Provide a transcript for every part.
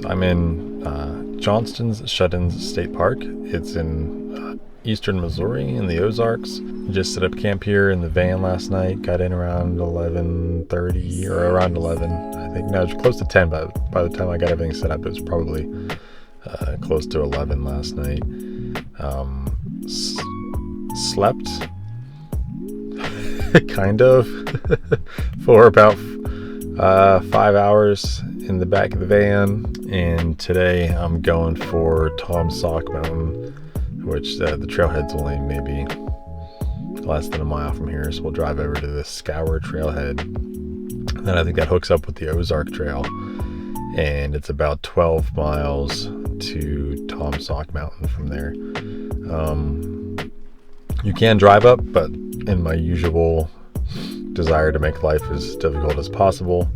I'm in Johnston's Shut-ins State Park. It's in eastern Missouri in the Ozarks. Just set up camp here in the van last night. Got in around 11:30 or around 11. I think no, it was close to 10. But by the time I got everything set up, it was probably close to 11 last night. Slept kind of for about 5 hours in the back of the van, and today I'm going for Taum Sauk Mountain, which the trailhead's only maybe less than a mile from here, so we'll drive over to the Scour trailhead, and then I think that hooks up with the Ozark Trail, and it's about 12 miles to Taum Sauk Mountain from there. You can drive up, but in my usual desire to make life as difficult as possible,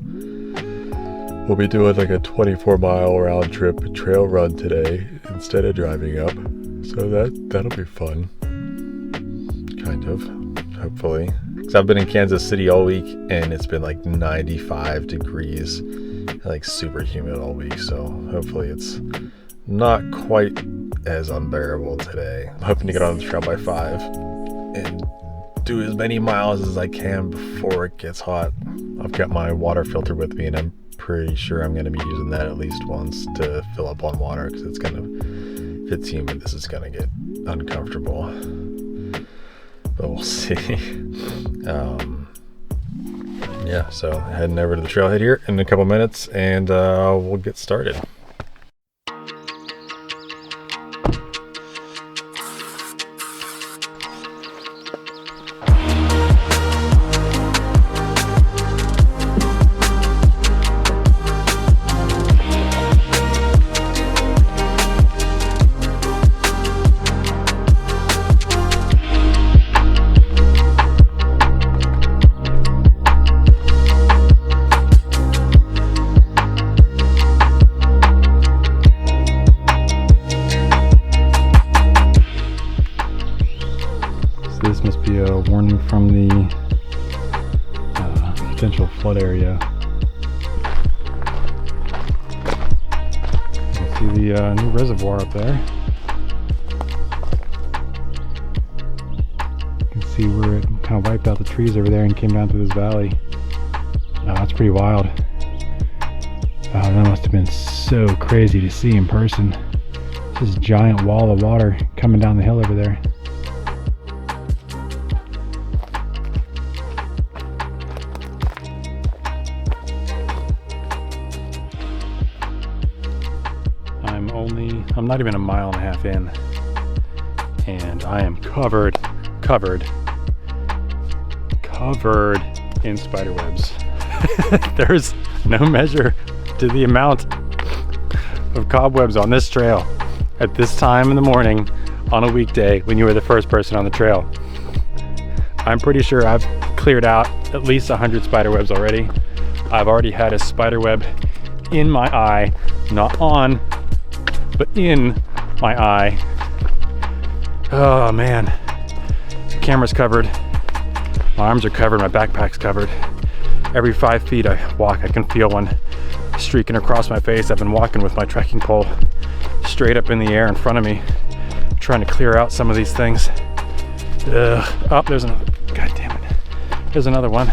we'll be doing like a 24-mile round trip trail run today instead of driving up. So that'll be fun. Kind of, hopefully. Because I've been in Kansas City all week and it's been like 95 degrees, like super humid all week. So hopefully it's not quite as unbearable today. I'm hoping to get on the trail by 5 and do as many miles as I can before it gets hot. I've got my water filter with me, and I'm pretty sure I'm going to be using that at least once to fill up on water, because it's going to, if it's humid, this is going to get uncomfortable. But we'll see. Yeah, so heading over to the trailhead here in a couple minutes, and we'll get started. This must be a warning from the potential flood area. You can see the new reservoir up there. You can see where it kind of wiped out the trees over there and came down through this valley. That's pretty wild. That must have been so crazy to see in person. This giant wall of water coming down the hill over there. I'm not even a mile and a half in, and I am covered in spider webs. There's no measure to the amount of cobwebs on this trail at this time in the morning on a weekday when you were the first person on the trail. I'm pretty sure I've cleared out at least 100 spider webs already. I've already had a spider web in my eye, not on, but in my eye. Oh man, the camera's covered, my arms are covered, my backpack's covered. Every 5 feet I walk, I can feel one streaking across my face. I've been walking with my trekking pole straight up in the air in front of me, trying to clear out some of these things. Oh, there's another, god damn it, there's another one.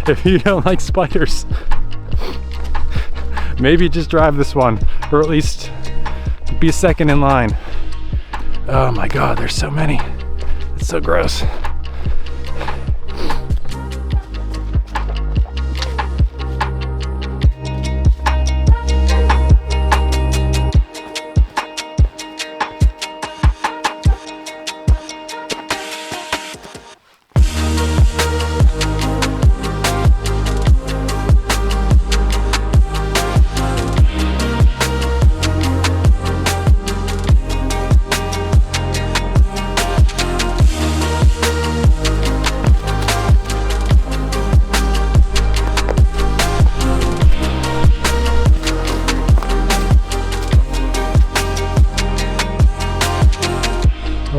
If you don't like spiders, maybe just drive this one, or at least be second in line. Oh my god, there's so many. It's so gross.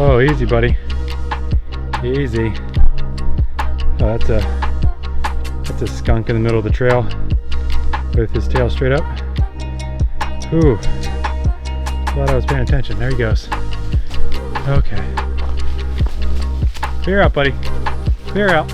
Oh, easy, buddy. Easy. Oh, that's a skunk in the middle of the trail. with his tail straight up. Ooh, glad I was paying attention. There he goes. Okay. Clear out, buddy. Clear out.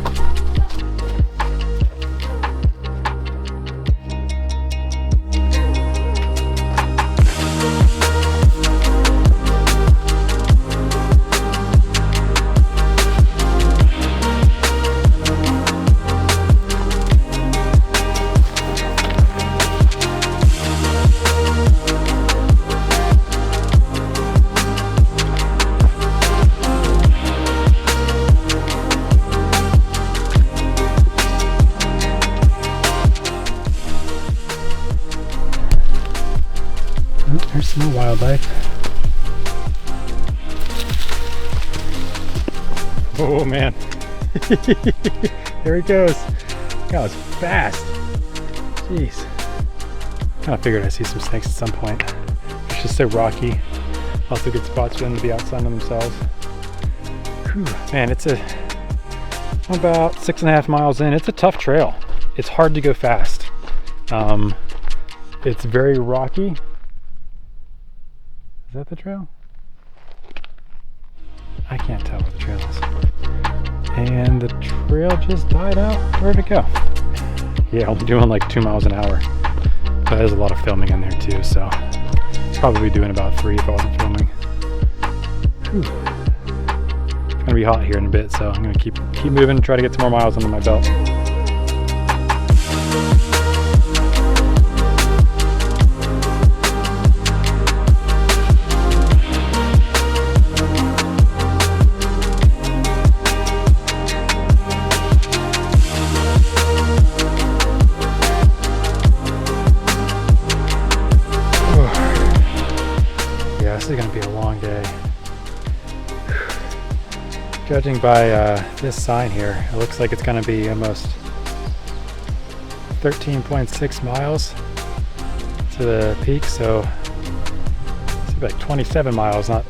There's some more wildlife. Oh man. There he goes. That was fast. Jeez. Kind of figured I'd see some snakes at some point. It's just so rocky. Also good spots for them to be out sunning themselves. Whew. Man, I'm about 6.5 miles in. It's a tough trail. It's hard to go fast. It's very rocky. Is that the trail? I can't tell where the trail is. And the trail just died out. Where'd it go? Yeah, only doing like 2 miles an hour. But there's a lot of filming in there too, so probably doing about 3 if I wasn't filming. Whew. It's gonna be hot here in a bit, so I'm gonna keep moving, try to get some more miles under my belt. This is going to be a long day. Judging by this sign here, it looks like it's going to be almost 13.6 miles to the peak, so it's like 27 miles, not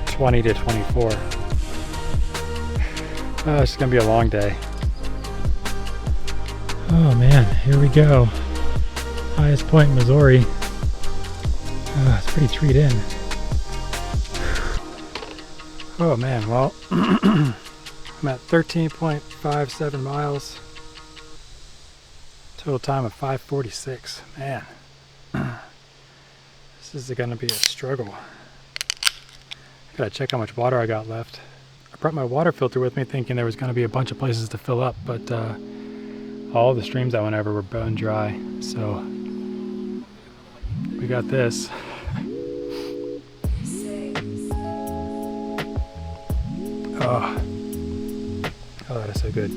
20 to 24. It's going to be a long day. Oh man, here we go. Highest point in Missouri. It's pretty treed in. Oh man, well, I'm at 13.57 miles. Total time of 5:46. Man, this is gonna be a struggle. I gotta check how much water I got left. I brought my water filter with me thinking there was gonna be a bunch of places to fill up, but all the streams I went over were bone dry, so we got this. Oh, that is so good.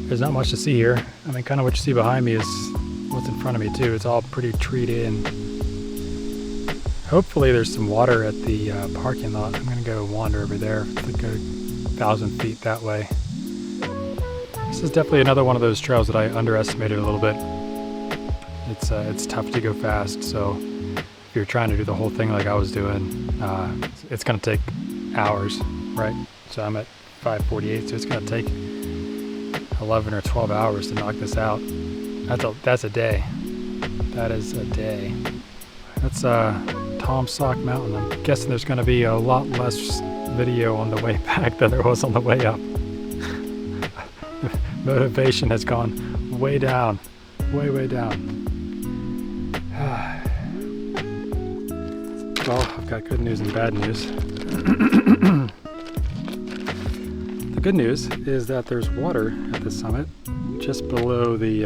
There's not much to see here. I mean, kind of what you see behind me is what's in front of me too. It's all pretty treed in. Hopefully there's some water at the parking lot. I'm gonna go wander over there, like a 1,000 feet that way. This is definitely another one of those trails that I underestimated a little bit. It's tough to go fast, so if you're trying to do the whole thing like I was doing, it's gonna take hours, right? So I'm at 5:48, so it's gonna take 11 or 12 hours to knock this out. That's a day. That is a day. That's Taum Sauk Mountain. I'm guessing there's gonna be a lot less video on the way back than there was on the way up. Motivation has gone way down, way down. Well, I've got good news and bad news. The good news is that there's water at the summit, just below the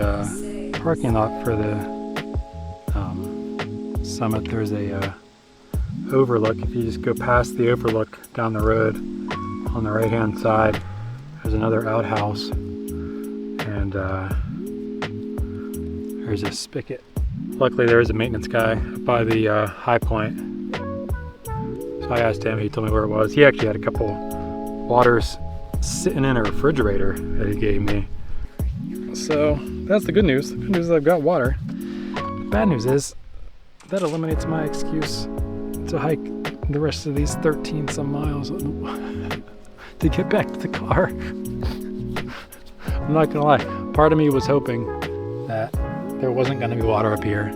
parking lot for the summit. There's a overlook. If you just go past the overlook down the road on the right hand side, there's another outhouse, and there's a spigot. Luckily there is a maintenance guy up by the high point, so I asked him, he told me where it was. He actually had a couple waters sitting in a refrigerator that he gave me. So that's the good news. The good news is I've got water. The bad news is that eliminates my excuse to hike the rest of these 13 some miles to get back to the car. I'm not gonna lie, part of me was hoping that there wasn't going to be water up here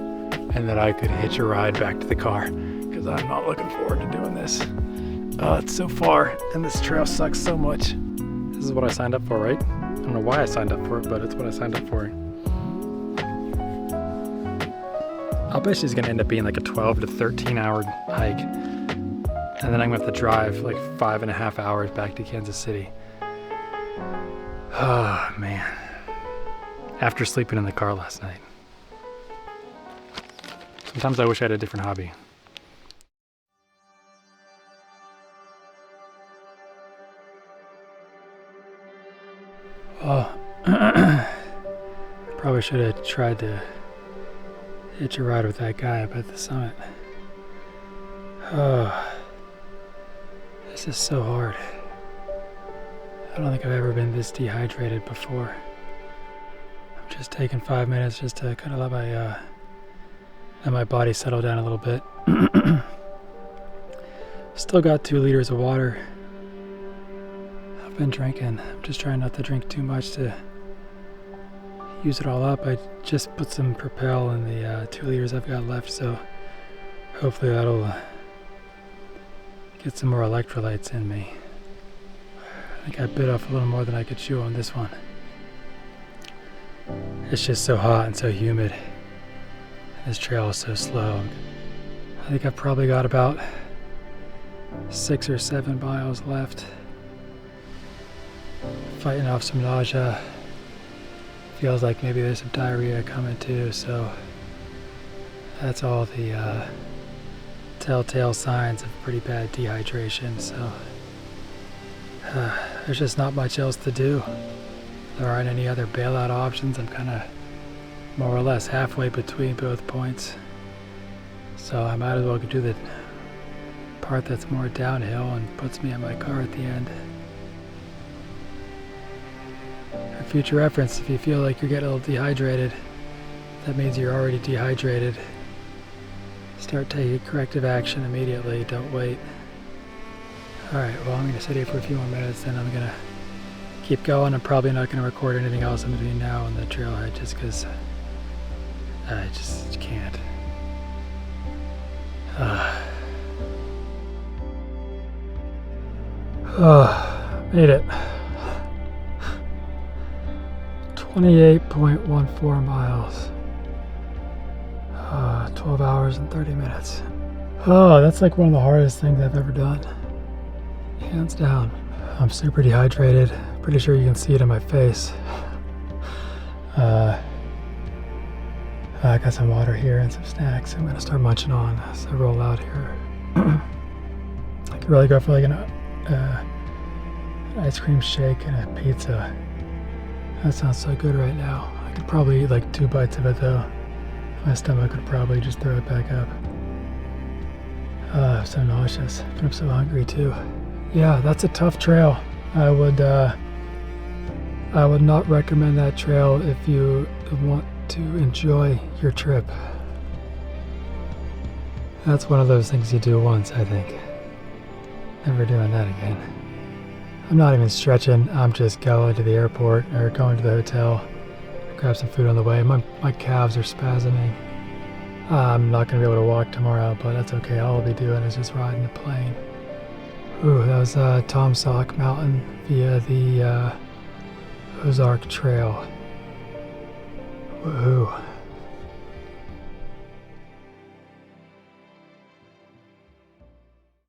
and that I could hitch a ride back to the car, because I'm not looking forward to doing this. It's so far and this trail sucks so much. This is what I signed up for, right? I don't know why I signed up for it, but it's what I signed up for. I'll bet she's going to end up being like a 12 to 13 hour hike. And then I'm going to have to drive like 5.5 hours back to Kansas City. Oh, man. After sleeping in the car last night. Sometimes I wish I had a different hobby. Oh, probably should have tried to hitch a ride with that guy up at the summit. Oh, this is so hard. I don't think I've ever been this dehydrated before. I'm just taking 5 minutes just to kind of let my body settle down a little bit. Still got 2 liters of water. I've been drinking. I'm just trying not to drink too much to use it all up. I just put some Propel in the 2 liters I've got left, so hopefully that'll get some more electrolytes in me. I think I bit off a little more than I could chew on this one. It's just so hot and so humid. This trail is so slow. I think I've probably got about 6 or 7 miles left. Fighting off some nausea. Feels like maybe there's some diarrhea coming too, so that's all the telltale signs of pretty bad dehydration. So there's just not much else to do. There aren't any other bailout options. I'm kind of more or less halfway between both points, so I might as well do the part that's more downhill and puts me in my car at the end. For future reference, if you feel like you're getting a little dehydrated, that means you're already dehydrated. Start taking corrective action immediately, don't wait. Alright, well, I'm going to sit here for a few more minutes, then I'm going to keep going. I'm probably not going to record anything else in between now and the trailhead, just because I just can't. Made it. 28.14 miles. 12 hours and 30 minutes. Oh, that's like one of the hardest things I've ever done. Hands down. I'm super dehydrated. Pretty sure you can see it in my face. I got some water here and some snacks I'm gonna start munching on as I roll out here. I could really go for like an ice cream shake and a pizza. That sounds so good right now. I could probably eat like 2 bites of it though. My stomach would probably just throw it back up. I'm so nauseous, but I'm so hungry too. Yeah, that's a tough trail. I would not recommend that trail if you want to enjoy your trip. That's one of those things you do once, I think. Never doing that again. I'm not even stretching. I'm just going to the airport or going to the hotel. Grab some food on the way. My calves are spasming. I'm not going to be able to walk tomorrow, but that's okay. All I'll be doing is just riding the plane. Ooh, that was Taum Sauk Mountain via the Ozark Trail. Woohoo.